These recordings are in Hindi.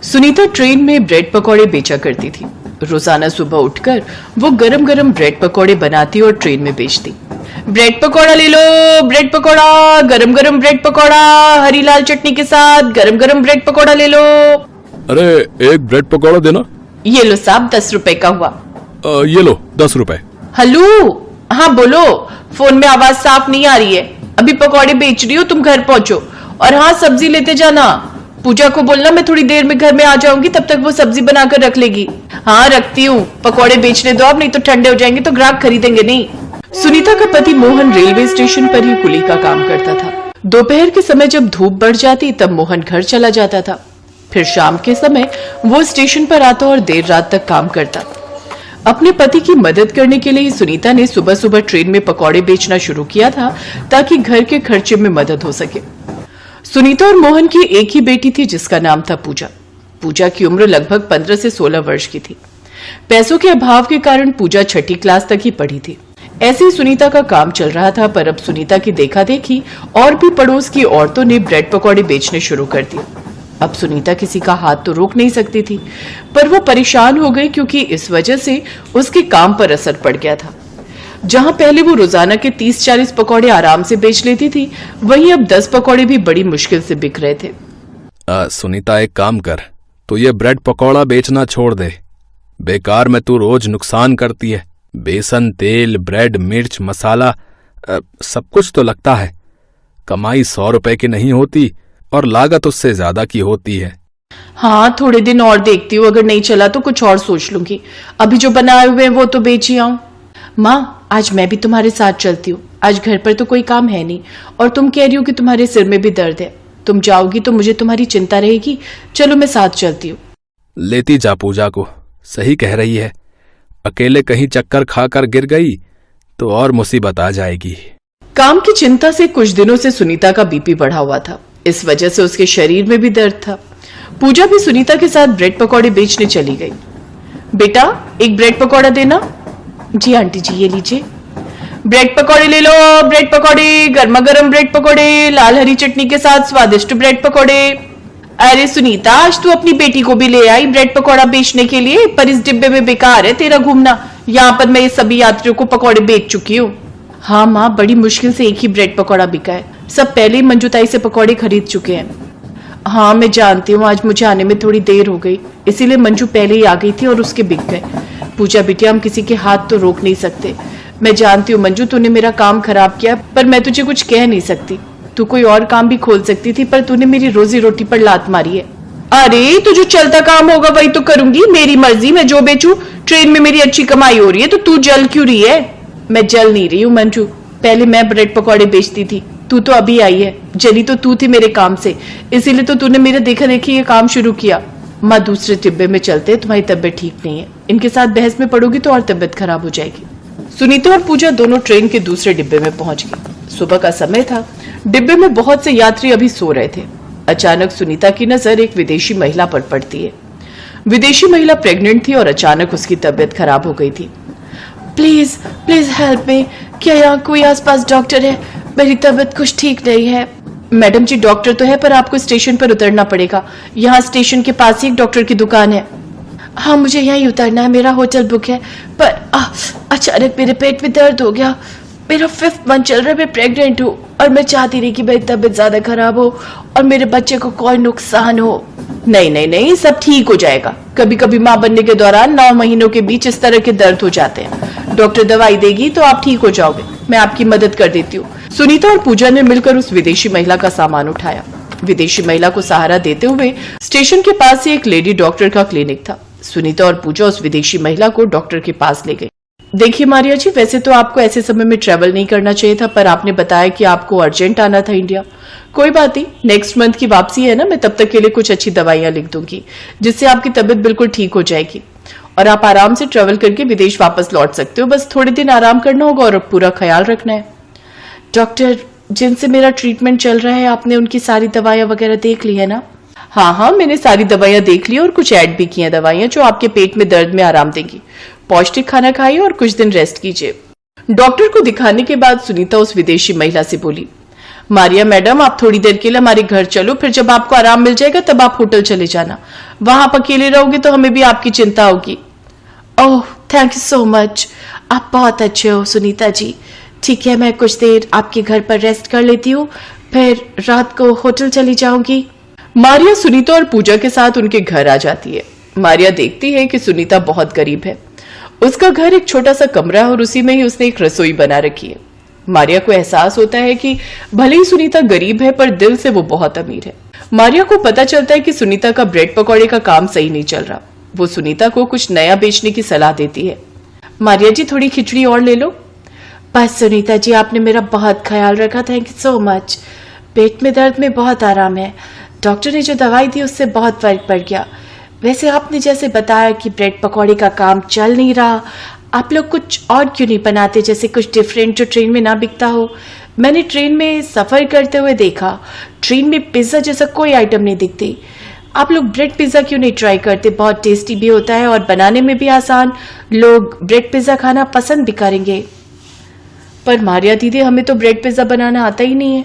सुनीता ट्रेन में ब्रेड पकौड़े बेचा करती थी। रोजाना सुबह उठकर वो गरम गरम ब्रेड पकौड़े बनाती और ट्रेन में बेचती। ब्रेड पकौड़ा ले लो, ब्रेड पकौड़ा, गरम गरम ब्रेड पकौड़ा, हरी लाल चटनी के साथ गरम गरम ब्रेड पकौड़ा ले लो। अरे एक ब्रेड पकौड़ा देना। ये लो साहब, 10 रुपए का हुआ। ये लो 10 रुपए। हेलो, हाँ बोलो। फोन में आवाज साफ नहीं आ रही है। अभी पकौड़े बेच रही हो, तुम घर पहुंचो। और हाँ, सब्जी लेते जाना। पूजा को बोलना मैं थोड़ी देर में घर में आ जाऊंगी, तब तक वो सब्जी बनाकर रख लेगी। हाँ रखती हूँ, पकौड़े बेचने दो अब, नहीं तो ठंडे हो जाएंगे तो ग्राहक खरीदेंगे नहीं। सुनीता का पति मोहन रेलवे स्टेशन पर ही कुली का काम करता था। दोपहर के समय जब धूप बढ़ जाती तब मोहन घर चला जाता था। फिर शाम के समय वो स्टेशन पर आता और देर रात तक काम करता। अपने पति की मदद करने के लिए सुनीता ने सुबह सुबह ट्रेन में पकौड़े बेचना शुरू किया था ताकि घर के खर्चे में मदद हो सके। सुनीता और मोहन की एक ही बेटी थी जिसका नाम था पूजा। पूजा की उम्र लगभग 15 से 16 वर्ष की थी। पैसों के अभाव के कारण पूजा 6ठी क्लास तक ही पढ़ी थी। ऐसे ही सुनीता का काम चल रहा था, पर अब सुनीता की देखा देखी और भी पड़ोस की औरतों ने ब्रेड पकौड़े बेचने शुरू कर दिए। अब सुनीता किसी का हाथ तो रोक नहीं सकती थी, पर वो परेशान हो गई क्योंकि इस वजह से उसके काम पर असर पड़ गया था। जहां पहले वो रोजाना के 30-40 पकौड़े आराम से बेच लेती थी, वहीं अब 10 पकौड़े भी बड़ी मुश्किल से बिक रहे थे। सुनीता एक काम कर, तू ये ब्रेड पकौड़ा बेचना छोड़ दे। बेकार में तू रोज नुकसान करती है। बेसन, तेल, ब्रेड, मिर्च, मसाला, सब कुछ तो लगता है। कमाई 100 रुपए की नहीं होती और लागत उससे ज्यादा की होती है। हाँ, थोड़े दिन और देखती हूँ, अगर नहीं चला तो कुछ और सोच लूंगी। अभी जो बनाए हुए हैं वो तो बेच ही आऊं। माँ, आज मैं भी तुम्हारे साथ चलती हूँ। आज घर पर तो कोई काम है नहीं और तुम कह रही हो कि तुम्हारे सिर में भी दर्द है। तुम जाओगी तो मुझे तुम्हारी चिंता रहेगी। चलो मैं साथ चलती हूँ। लेती जा पूजा को, सही कह रही है। अकेले कहीं चक्कर खाकर गिर गई तो और मुसीबत आ जाएगी। काम की चिंता से कुछ दिनों से सुनीता का बीपी बढ़ा हुआ था। इस वजह से उसके शरीर में भी दर्द था। पूजा भी सुनीता के साथ ब्रेड पकौड़े बेचने चली गई। बेटा, एक ब्रेड पकौड़ा देना। जी आंटी जी, ये लीजिए। ब्रेड पकौड़े ले लो, ब्रेड पकौड़े, गर्मा गर्म ब्रेड पकौड़े, लाल हरी चटनी के साथ स्वादिष्ट ब्रेड पकौड़े। अरे सुनीता, आज तू अपनी बेटी को भी ले आई ब्रेड पकौड़ा बेचने के लिए, पर इस डिब्बे में बेकार है तेरा घूमना। यहाँ पर मैं ये सभी यात्रियों को पकौड़े बेच चुकी हूँ। हाँ माँ, बड़ी मुश्किल से एक ही ब्रेड पकौड़ा बिका है। सब पहले ही मंजूताई से पकौड़े खरीद चुके हैं। हाँ मैं जानती हूँ, आज मुझे आने में थोड़ी देर हो गई, इसीलिए मंजू पहले ही आ गई थी और उसके बिक गए। पूजा बिटिया, हम किसी के हाथ तो रोक नहीं सकते। मैं जानती हूँ मंजू, तूने मेरा काम खराब किया, पर मैं तुझे कुछ कह नहीं सकती। तू कोई और काम भी खोल सकती थी, पर तूने मेरी रोजी रोटी पर लात मारी है। अरे तो जो चलता काम होगा वही तो करूंगी, मेरी मर्जी, मैं जो बेचूं। ट्रेन में मेरी अच्छी कमाई हो रही है तो तू जल क्यों रही है? मैं जल नहीं रही हूँ मंजू, पहले मैं ब्रेड पकौड़े बेचती थी, तू तो अभी आई है। जली तो तू थी मेरे काम से, इसीलिए तो तूने मेरे देखा देखी ये काम शुरू किया। माँ, दूसरे डिब्बे में चलते, तुम्हारी तबीयत ठीक नहीं है। इनके साथ बहस में पड़ोगी तो और तबीयत खराब हो जाएगी। सुनीता और पूजा दोनों ट्रेन के दूसरे डिब्बे में पहुंच गई। सुबह का समय था। डिब्बे में बहुत से यात्री अभी सो रहे थे। अचानक सुनीता की नजर एक विदेशी महिला पर पड़ती है। विदेशी महिला प्रेग्नेंट थी और अचानक उसकी तबीयत खराब हो गई थी। प्लीज प्लीज हेल्प मी, क्या यहाँ कोई आसपास डॉक्टर है? मेरी तबीयत कुछ ठीक नहीं है। मैडम जी, डॉक्टर तो है, पर आपको स्टेशन पर उतरना पड़ेगा। यहाँ स्टेशन के पास ही एक डॉक्टर की दुकान है। हाँ, मुझे यहीं उतरना है, मेरा होटल बुक है, पर अचानक मेरे पेट में दर्द हो गया। मेरा 5th मंथ चल रहा है, मैं प्रेग्नेंट हूँ और मैं चाहती नहीं कि मेरी तबीयत ज्यादा खराब हो और मेरे बच्चे को कोई नुकसान हो। नहीं नहीं नहीं, सब ठीक हो जाएगा। कभी कभी माँ बनने के दौरान 9 महीनों के बीच इस तरह के दर्द हो जाते हैं। डॉक्टर दवाई देगी तो आप ठीक हो जाओगे, मैं आपकी मदद कर देती हूँ। सुनीता और पूजा ने मिलकर उस विदेशी महिला का सामान उठाया। विदेशी महिला को सहारा देते हुए स्टेशन के पास ही एक लेडी डॉक्टर का क्लिनिक था। सुनीता और पूजा उस विदेशी महिला को डॉक्टर के पास ले गई। देखिए मारिया जी, वैसे तो आपको ऐसे समय में ट्रेवल नहीं करना चाहिए था, पर आपने बताया कि आपको अर्जेंट आना था इंडिया। कोई बात नहीं, नेक्स्ट मंथ की वापसी है ना, मैं तब तक के लिए कुछ अच्छी दवाइयां लिख दूंगी जिससे आपकी तबीयत बिल्कुल ठीक हो जाएगी और आप आराम से ट्रेवल करके विदेश वापस लौट सकते हो। बस थोड़े दिन आराम करना होगा और पूरा ख्याल रखना है। डॉक्टर जिनसे मेरा ट्रीटमेंट चल रहा है, आपने उनकी सारी दवाइयां वगैरह देख ली है ना? हाँ, मैंने सारी दवाइयां देख ली और कुछ ऐड भी की हैं दवाइयां जो आपके पेट में दर्द में आराम देंगी। पौष्टिक खाना खाइए और कुछ दिन रेस्ट कीजिए। डॉक्टर को दिखाने के बाद सुनीता उस विदेशी महिला से बोली, मारिया मैडम, आप थोड़ी देर के लिए हमारे घर चलो, फिर जब आपको आराम मिल जाएगा तब आप होटल चले जाना। वहां आप अकेले रहोगे तो हमें भी आपकी चिंता होगी। ओह, थैंक यू सो मच, आप बहुत अच्छे हो सुनीता जी। ठीक है, मैं कुछ देर आपके घर पर रेस्ट कर लेती हूँ, फिर रात को होटल चली जाऊंगी। मारिया सुनीता और पूजा के साथ उनके घर आ जाती है। मारिया देखती है कि सुनीता बहुत गरीब है। उसका घर एक छोटा सा कमरा है और उसी में ही उसने एक रसोई बना रखी है। मारिया को एहसास होता है कि भले ही सुनीता गरीब है पर दिल से वो बहुत अमीर है। मारिया को पता चलता है कि सुनीता का ब्रेड पकौड़े का काम सही नहीं चल रहा। वो सुनीता को कुछ नया बेचने की सलाह देती है। मारिया जी, थोड़ी खिचड़ी और ले लो। बस सुनीता जी, आपने मेरा बहुत ख्याल रखा, थैंक यू सो मच। पेट में दर्द में बहुत आराम है, डॉक्टर ने जो दवाई दी उससे बहुत फर्क पड़ गया। वैसे आपने जैसे बताया कि ब्रेड पकौड़े का काम चल नहीं रहा, आप लोग कुछ और क्यों नहीं बनाते, जैसे कुछ डिफरेंट जो ट्रेन में ना बिकता हो। मैंने ट्रेन में सफर करते हुए देखा, ट्रेन में पिज्जा जैसा कोई आइटम नहीं दिखती। आप लोग ब्रेड पिज्जा क्यों नहीं ट्राई करते, बहुत टेस्टी भी होता है और बनाने में भी आसान, लोग ब्रेड पिज्जा खाना पसंद भी करेंगे। पर मारिया दीदी, हमें तो ब्रेड पिज्जा बनाना आता ही नहीं है।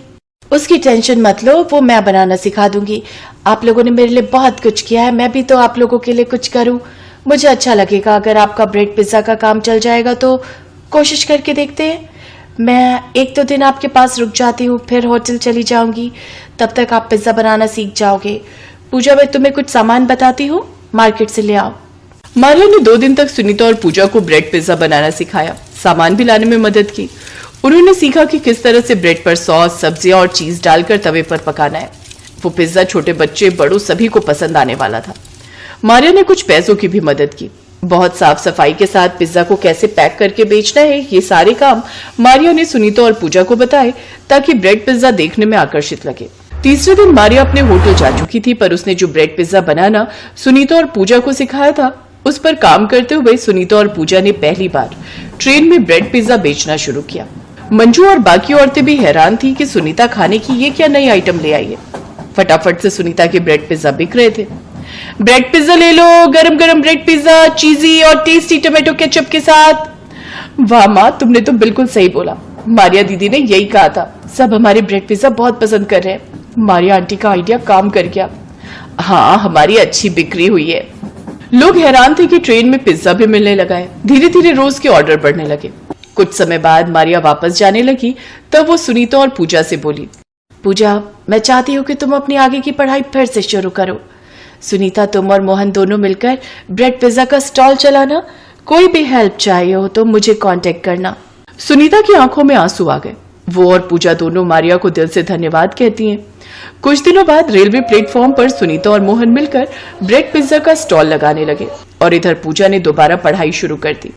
उसकी टेंशन मत लो, वो मैं बनाना सिखा दूंगी। आप लोगों ने मेरे लिए बहुत कुछ किया है, मैं भी तो आप लोगों के लिए कुछ करूं। मुझे अच्छा लगेगा अगर आपका ब्रेड पिज्जा का काम चल जाएगा तो कोशिश करके देखते हैं। मैं एक दो दिन आपके पास रुक जाती हूँ, फिर होटल चली जाऊंगी, तब तक आप पिज्जा बनाना सीख जाओगे। पूजा, मैं तुम्हें कुछ सामान बताती हूँ, मार्केट से ले आओ। मारिया ने 2 दिन तक सुनीता और पूजा को ब्रेड पिज्जा बनाना सिखाया, सामान भी लाने में मदद की। उन्होंने सीखा कि किस तरह से ब्रेड पर सॉस, सब्जियां और चीज डालकर तवे पर पकाना है। वो पिज्जा छोटे बच्चे बड़ों सभी को पसंद आने वाला था। मारिया ने कुछ पैसों की भी मदद की। बहुत साफ सफाई के साथ पिज्जा को कैसे पैक करके बेचना है, ये सारे काम मारिया ने सुनीता और पूजा को बताए ताकि ब्रेड पिज्जा देखने में आकर्षित लगे। तीसरे दिन मारिया अपने होटल जा चुकी थी, पर उसने जो ब्रेड पिज्जा बनाना सुनीता और पूजा को सिखाया था उस पर काम करते हुए सुनीता और पूजा ने पहली बार ट्रेन में ब्रेड पिज्जा बेचना शुरू किया। मंजू और बाकी औरतें भी हैरान थी कि सुनीता खाने की ये क्या नई आइटम ले आई है। फटाफट से सुनीता के ब्रेड पिज्जा बिक रहे थे। ब्रेड पिज्जा ले लो, गरम गरम ब्रेड पिज्जा, चीजी और टेस्टी टोमेटो केचप के साथ। वाह माँ, तुमने तो बिल्कुल सही बोला। मारिया दीदी ने यही कहा था, सब हमारे ब्रेड पिज्जा बहुत पसंद कर रहे हैं। मारिया आंटी का आइडिया काम कर गया। हाँ, हमारी अच्छी बिक्री हुई है। लोग हैरान थे कि ट्रेन में पिज्जा भी मिलने लगा है। धीरे धीरे रोज के ऑर्डर बढ़ने लगे। कुछ समय बाद मारिया वापस जाने लगी, तब वो सुनीता और पूजा से बोली, पूजा, मैं चाहती हूँ कि तुम अपनी आगे की पढ़ाई फिर से शुरू करो। सुनीता, तुम और मोहन दोनों मिलकर ब्रेड पिज्जा का स्टॉल चलाना। कोई भी हेल्प चाहिए हो तो मुझे कांटेक्ट करना। सुनीता की आंखों में आंसू आ गए। वो और पूजा दोनों मारिया को दिल से धन्यवाद कहती हैं। कुछ दिनों बाद रेलवे प्लेटफॉर्म पर सुनीता और मोहन मिलकर ब्रेड पिज्जा का स्टॉल लगाने लगे और इधर पूजा ने दोबारा पढ़ाई शुरू कर दी।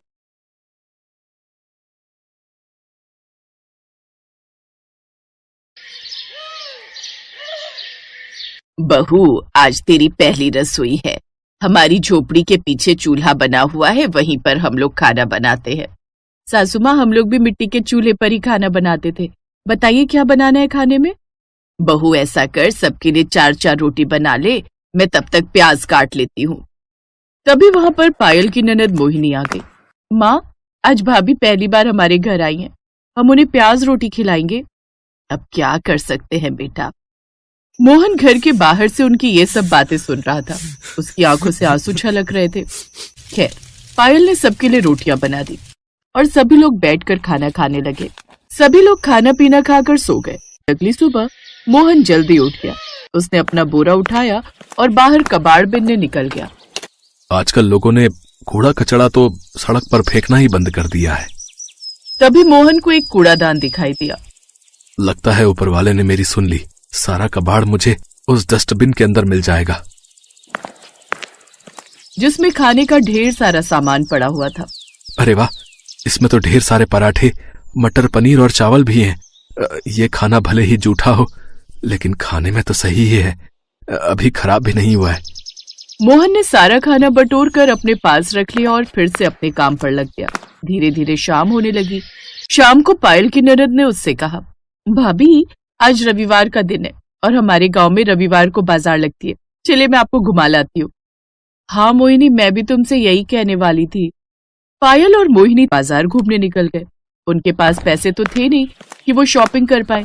बहू, आज तेरी पहली रसोई है। हमारी झोपड़ी के पीछे चूल्हा बना हुआ है, वहीं पर हम लोग खाना बनाते हैं। सासू माँ, हम लोग भी मिट्टी के चूल्हे पर ही खाना बनाते थे। बताइए क्या बनाना है खाने में? बहू, ऐसा कर, सबके लिए 4-4 रोटी बना ले, मैं तब तक प्याज काट लेती हूँ। तभी वहां पर पायल की ननद मोहिनी आ गई। माँ, आज भाभी पहली बार हमारे घर आई हैं, हम उन्हें प्याज रोटी खिलाएंगे। अब क्या कर सकते हैं बेटा। मोहन घर के बाहर से उनकी ये सब बातें सुन रहा था। उसकी आंखों से आंसू छलक रहे थे। खैर, पायल ने सबके लिए रोटियां बना दी और सभी लोग बैठकर खाना खाने लगे। सभी लोग खाना पीना खाकर सो गए। अगली सुबह मोहन जल्दी उठ गया। उसने अपना बोरा उठाया और बाहर कबाड़ बिनने निकल गया। आजकल लोगों ने कूड़ा कचड़ा तो सड़क पर फेंकना ही बंद कर दिया है। तभी मोहन को एक कूड़ादान दिखाई दिया। लगता है ऊपर वाले ने मेरी सुन ली। सारा कबाड़ मुझे उस डस्टबिन के अंदर मिल जाएगा, जिसमें खाने का ढेर सारा सामान पड़ा हुआ था। अरे वाह, इसमें तो ढेर सारे पराठे, मटर पनीर और चावल भी हैं। ये खाना भले ही जूठा हो, लेकिन खाने में तो सही ही है, अभी खराब भी नहीं हुआ है। मोहन ने सारा खाना बटोर कर अपने पास रख लिया और फिर से अपने काम पर लग गया। धीरे धीरे शाम होने लगी। शाम को पायल की ननद ने उससे कहा, भाभी, आज रविवार का दिन है और हमारे गांव में रविवार को बाजार लगती है, चले मैं आपको घुमा लाती हूँ। हाँ मोहिनी, मैं भी तुमसे यही कहने वाली थी। पायल और मोहिनी बाजार घूमने निकल गए। उनके पास पैसे तो थे नहीं कि वो शॉपिंग कर पाए।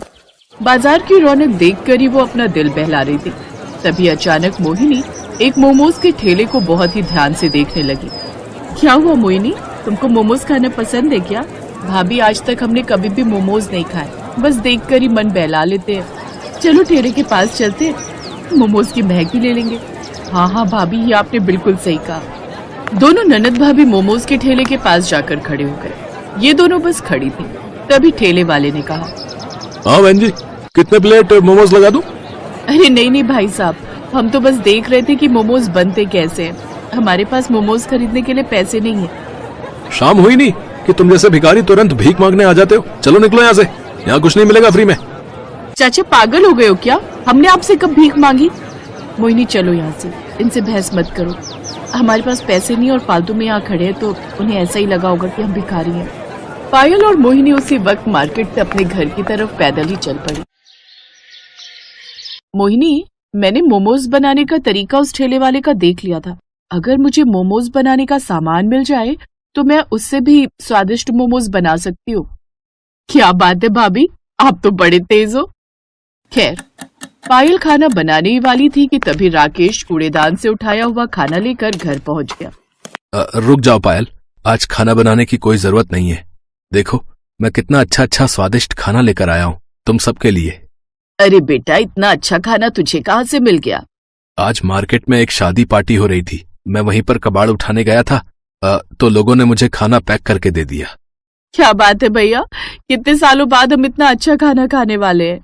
बाजार की रौनक देखकर ही वो अपना दिल बहला रही थी। तभी अचानक मोहिनी एक मोमोज के ठेले को बहुत ही ध्यान से देखने लगी। क्या हुआ मोहिनी, तुमको मोमोज खाना पसंद है क्या? भाभी, आज तक हमने कभी भी मोमोज नहीं खाए, बस देखकर ही मन बहला लेते हैं। चलो ठेले के पास चलते हैं, मोमोज की महक भी ले लेंगे। हाँ हाँ भाभी, ये आपने बिल्कुल सही कहा। दोनों ननद भाभी मोमोज के ठेले के पास जाकर खड़े हो गए। ये दोनों बस खड़ी थी। तभी ठेले वाले ने कहा, हाँ बहन जी, कितने प्लेट मोमोज लगा दूं? अरे नहीं भाई साहब, हम तो बस देख रहे थे कि मोमोज बनते कैसे हैं। हमारे पास मोमोज खरीदने के लिए पैसे नहीं है। शाम हुई नहीं कि तुम जैसे भिखारी तुरंत भीख मांगने आ जाते हो। चलो निकलो यहाँ से, यहाँ कुछ नहीं मिलेगा फ्री में। चाचा पागल हो गए हो क्या? हमने आपसे कब भीख मांगी? मोहिनी चलो यहाँ से, इनसे बहस मत करो। हमारे पास पैसे नहीं और फालतू में यहाँ खड़े हैं तो उन्हें ऐसा ही लगा होगा कि हम भिखारी हैं। पायल और मोहिनी उसी वक्त मार्केट से अपने घर की तरफ पैदल ही चल पड़ी। मोहिनी, मैंने मोमोज बनाने का तरीका उस ठेले वाले का देख लिया था। अगर मुझे मोमोज बनाने का सामान मिल जाए तो मैं उससे भी स्वादिष्ट मोमोज बना सकती हूँ। क्या बात है भाभी, आप तो बड़े तेज हो। खैर, पायल खाना बनाने ही वाली थी कि तभी राकेश कूड़ेदान से उठाया हुआ खाना लेकर घर पहुंच गया। रुक जाओ पायल, आज खाना बनाने की कोई जरूरत नहीं है। देखो मैं कितना अच्छा स्वादिष्ट खाना लेकर आया हूँ तुम सबके लिए। अरे बेटा, इतना अच्छा खाना तुझे कहाँ से मिल गया? आज मार्केट में एक शादी पार्टी हो रही थी, मैं वहीं पर कबाड़ उठाने गया था, तो लोगों ने मुझे खाना पैक करके दे दिया। क्या बात है भैया, कितने सालों बाद हम इतना अच्छा खाना खाने वाले हैं।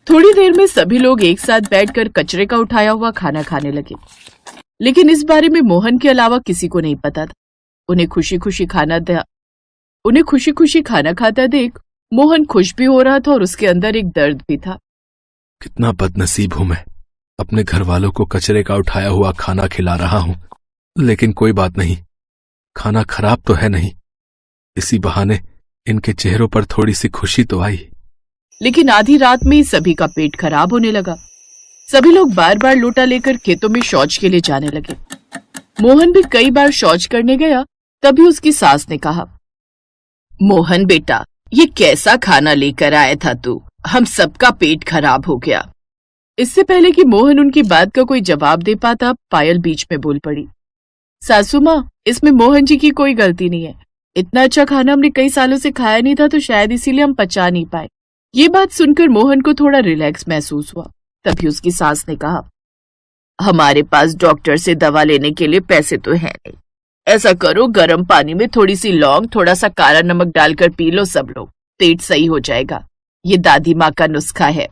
थोड़ी देर में सभी लोग एक साथ बैठकर कचरे का उठाया हुआ खाना खाने लगे, लेकिन इस बारे में मोहन के अलावा किसी को नहीं पता था। उन्हें खुशी खुशी खाना खाता देख मोहन खुश भी हो रहा था और उसके अंदर एक दर्द भी था। कितना बदनसीब हूं मैं, अपने घर वालों को कचरे का उठाया हुआ खाना खिला रहा हूं। लेकिन कोई बात नहीं, खाना खराब तो है नहीं। इसी बहाने इनके चेहरों पर थोड़ी सी खुशी तो आई। लेकिन आधी रात में ही सभी का पेट खराब होने लगा। सभी लोग बार बार लोटा लेकर खेतों में शौच के लिए जाने लगे। मोहन भी कई बार शौच करने गया। तभी उसकी सास ने कहा, मोहन बेटा, ये कैसा खाना लेकर आया था तू? हम सबका पेट खराब हो गया। इससे पहले कि मोहन उनकी बात का कोई जवाब दे पाता, पायल बीच में बोल पड़ी, सासू माँ, इसमें मोहन जी की कोई गलती नहीं है। इतना अच्छा खाना हमने कई सालों से खाया नहीं था, तो शायद इसीलिए हम पचा नहीं पाए। ये बात सुनकर मोहन को थोड़ा रिलैक्स महसूस हुआ। तभी उसकी सास ने कहा, हमारे पास डॉक्टर से दवा लेने के लिए पैसे तो है नहीं। ऐसा करो, गर्म पानी में थोड़ी सी लौंग, थोड़ा सा काला नमक डालकर पी लो सब लोग, पेट सही हो जाएगा। ये दादी माँ का नुस्खा है।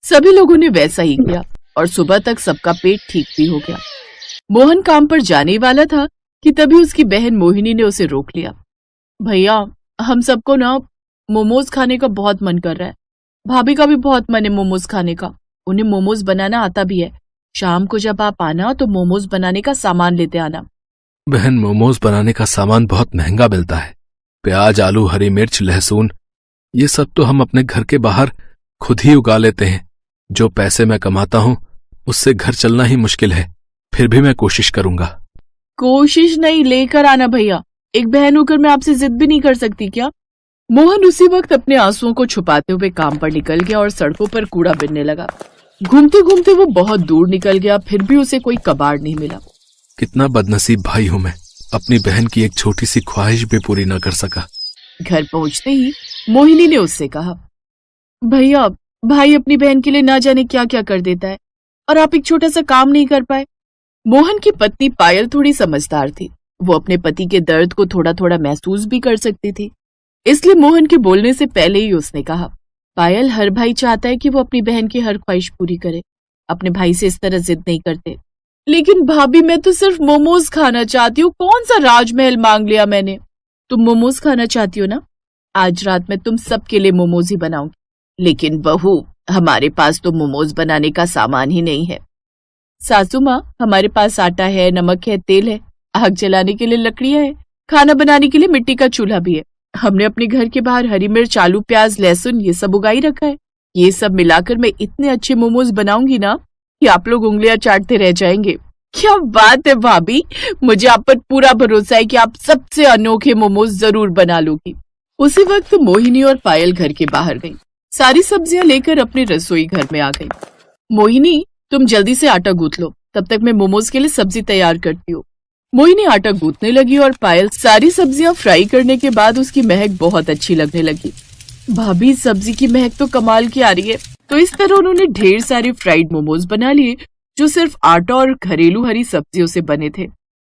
सभी लोगों ने वैसा ही किया और सुबह तक सबका पेट ठीक भी हो गया। मोहन काम पर जाने वाला था कि तभी उसकी बहन मोहिनी ने उसे रोक लिया। भैया, हम सबको ना मोमोज खाने का बहुत मन कर रहा है। भाभी का भी बहुत मन है मोमोज खाने का। उन्हें मोमोज बनाना आता भी है। शाम को जब आप आना तो मोमोज बनाने का सामान लेते आना। बहन, मोमोज बनाने का सामान बहुत महंगा मिलता है। प्याज, आलू, हरी मिर्च, लहसुन, ये सब तो हम अपने घर के बाहर खुद ही उगा लेते हैं। जो पैसे मैं कमाता हूँ उससे घर चलना ही मुश्किल है। फिर भी मैं कोशिश करूंगा। कोशिश नहीं, लेकर आना भैया। एक बहन होकर मैं आपसे जिद भी नहीं कर सकती क्या? मोहन उसी वक्त अपने आंसुओं को छुपाते हुए काम पर निकल गया और सड़कों पर कूड़ा बिनने लगा। घूमते घूमते वो बहुत दूर निकल गया, फिर भी उसे कोई कबाड़ नहीं मिला। कितना बदनसीब भाई हूं मैं, अपनी बहन की एक छोटी सी ख्वाहिश भी पूरी न कर सका। घर पहुंचते ही मोहिनी ने उससे कहा, भैया, भाई अपनी बहन के लिए ना जाने क्या क्या कर देता है और आप एक छोटा सा काम नहीं कर पाए। मोहन की पत्नी पायल थोड़ी समझदार थी। वो अपने पति के दर्द को थोड़ा थोड़ा महसूस भी कर सकती थी। इसलिए मोहन के बोलने से पहले ही उसने कहा, पायल, हर भाई चाहता है कि वो अपनी बहन की हर ख्वाहिश पूरी करे। अपने भाई से इस तरह जिद नहीं करते। लेकिन भाभी, मैं तो सिर्फ मोमोज खाना चाहती हूँ। कौन सा राजमहल मांग लिया मैंने? तुम मोमोज खाना चाहती हो ना? आज रात में तुम सबके लिए मोमोज ही बनाऊंगी। लेकिन बहू, हमारे पास तो मोमोज बनाने का सामान ही नहीं है। सासू माँ, हमारे पास आटा है, नमक है, तेल है, आग जलाने के लिए लकड़ियां है, खाना बनाने के लिए मिट्टी का चूल्हा भी है। हमने अपने घर के बाहर हरी मिर्च, आलू, प्याज, लहसुन ये सब उगाई रखा है। ये सब मिलाकर मैं इतने अच्छे मोमोज बनाऊंगी ना कि आप लोग उंगलियां चाटते रह जाएंगे। क्या बात है भाभी, मुझे आप पर पूरा भरोसा है कि आप सबसे अनोखे मोमोज जरूर बना लोगी। उसी वक्त मोहिनी और पायल घर के बाहर गई। सारी सब्जियां लेकर अपने रसोई घर में आ गई। मोहिनी, तुम जल्दी से आटा गूंथ लो, तब तक मैं मोमोज के लिए सब्जी तैयार करती हूँ। मोहिनी आटा गूंथने लगी और पायल सारी सब्जियां फ्राई करने के बाद उसकी महक बहुत अच्छी लगने लगी। भाभी, सब्जी की महक तो कमाल की आ रही है। तो इस तरह उन्होंने ढेर सारे फ्राइड मोमोज बना लिए जो सिर्फ आटा और घरेलू हरी सब्जियों से बने थे।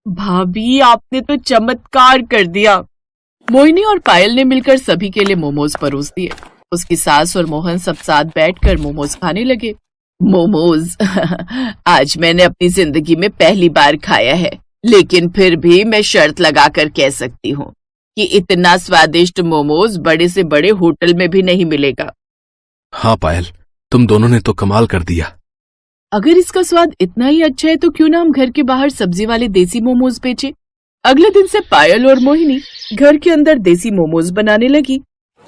भाभी, आपने तो चमत्कार कर दिया। मोहिनी और पायल ने मिलकर सभी के लिए मोमोज परोस दिए। उसकी सास और मोहन सब साथ बैठकर मोमोज खाने लगे। मोमोज आज मैंने अपनी जिंदगी में पहली बार खाया है, लेकिन फिर भी मैं शर्त लगाकर कह सकती हूँ कि इतना स्वादिष्ट मोमोज बड़े से बड़े होटल में भी नहीं मिलेगा। हाँ पायल, तुम दोनों ने तो कमाल कर दिया। अगर इसका स्वाद इतना ही अच्छा है तो क्यों ना हम घर के बाहर सब्जी वाले देसी मोमोज बेचें। अगले दिन से पायल और मोहिनी घर के अंदर देसी मोमोज बनाने लगी।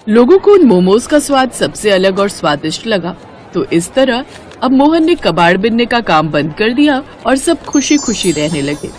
लोगों को उन मोमोज का स्वाद सबसे अलग और स्वादिष्ट लगा। तो इस तरह अब मोहन ने कबाड़ बिनने का काम बंद कर दिया और सब खुशी खुशी रहने लगे।